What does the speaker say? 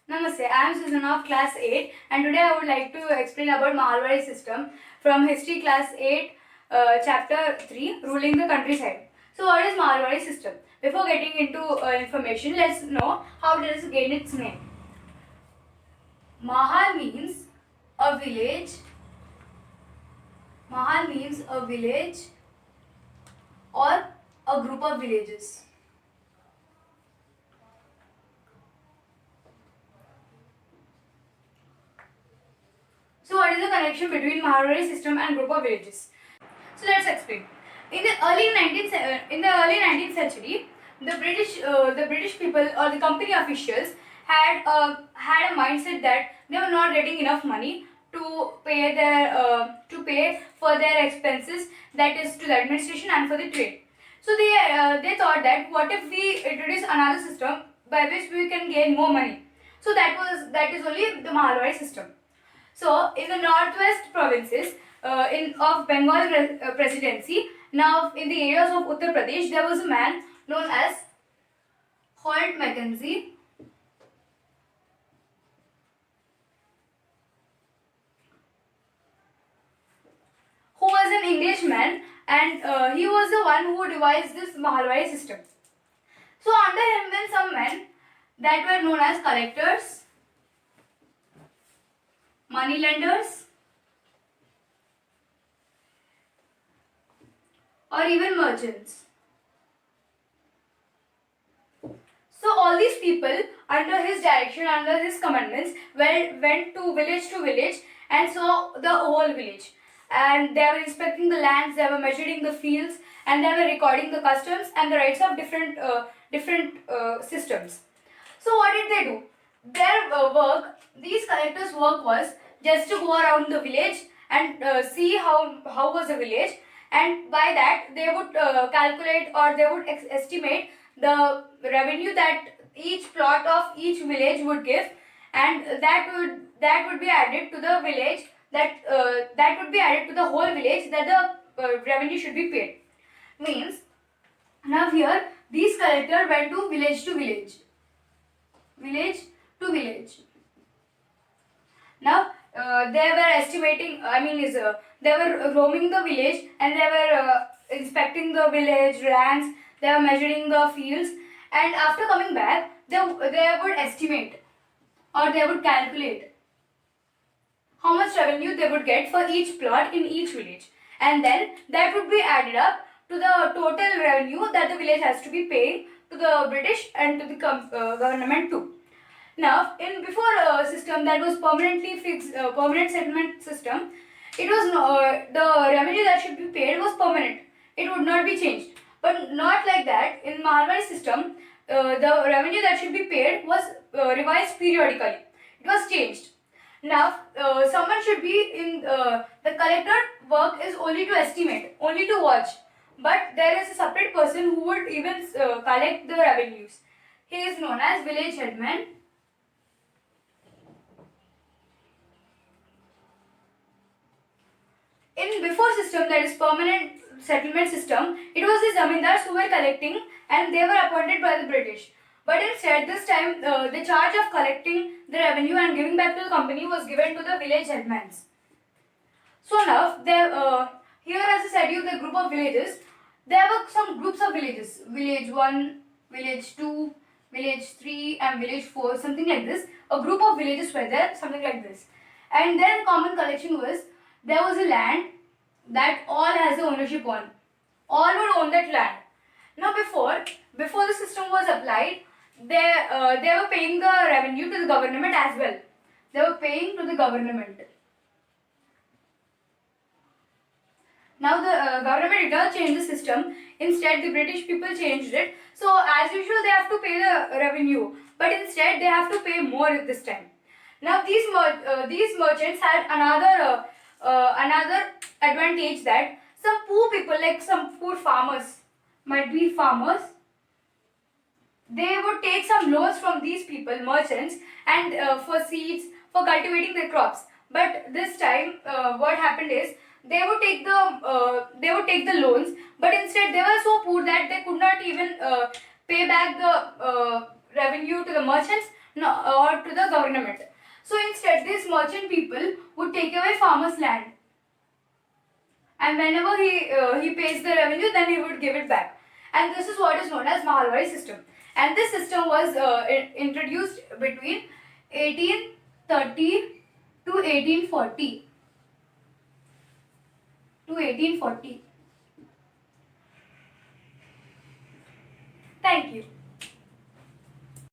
Namaste, I am Susanna of class 8 and today I would like to explain about Mahalwari system from history class 8 chapter 3 ruling the countryside. So what is Mahalwari system? Before getting into information, let's know how does it gain its name. Mahal means a village. Mahal means a village or a group of villages. So what is the connection between Mahalwari system and group of villages? So let's explain. In the early 19th century, the British people or the company officials had a mindset that they were not getting enough money to pay for their expenses, that is to the administration and for the trade. So they thought that what if we introduce another system by which we can gain more money. So that is only the Mahalwari system. So, in the northwest provinces of Bengal presidency, now in the areas of Uttar Pradesh, there was a man known as Holt Mackenzie, who was an Englishman, and he was the one who devised this Mahalwari system. So, under him went some men that were known as collectors, moneylenders, or even merchants. So all these people under his direction, under his commandments, went to village and saw the whole village. And they were inspecting the lands, they were measuring the fields, and they were recording the customs and the rights of different systems. So what did they do? These collectors' work was just to go around the village and see how was the village, and by that they would calculate or they would estimate the revenue that each plot of each village would give, and that would be added to the village that would be added to the whole village that the revenue should be paid. Means now here these collectors went to village to village. Now they were estimating. They were roaming the village and they were inspecting the village lands. They were measuring the fields, and after coming back, they would estimate or they would calculate how much revenue they would get for each plot in each village, and then that would be added up to the total revenue that the village has to be paying to the British and to the government too. Now, in before a system that was permanently fixed, permanent settlement system, it was the revenue that should be paid was permanent. It would not be changed. But not like that. In Mahalwari system, the revenue that should be paid was revised periodically. It was changed. Now, someone should be in the collector work is only to estimate, only to watch. But there is a separate person who would even collect the revenues. He is known as village headman. In before system, that is permanent settlement system, it was the zamindars who were collecting and they were appointed by the British. But instead, this time the charge of collecting the revenue and giving back to the company was given to the village headmans. So now, here as I said you, the group of villages, there were some groups of villages. Village 1, village 2, village 3 and village 4, something like this. A group of villages were there, something like this. And then common collection was, there was a land that all has the ownership on. All would own that land. Now before the system was applied, they were paying the revenue to the government as well. They were paying to the government. Now the government did not change the system. Instead, the British people changed it. So as usual, they have to pay the revenue, but instead they have to pay more this time. Now these merchants had another advantage, that some poor people, like some poor farmers, might be farmers, they would take some loans from these people, merchants, and for seeds, for cultivating their crops. But this time, what happened is they would take the loans, but instead they were so poor that they could not even pay back the revenue to the merchants, no, or to the government. So instead, these merchant people would take away farmers' land, and whenever he pays the revenue, then he would give it back. And this is what is known as Mahalwari system. And this system was introduced between 1830 to 1840. To 1840. Thank you.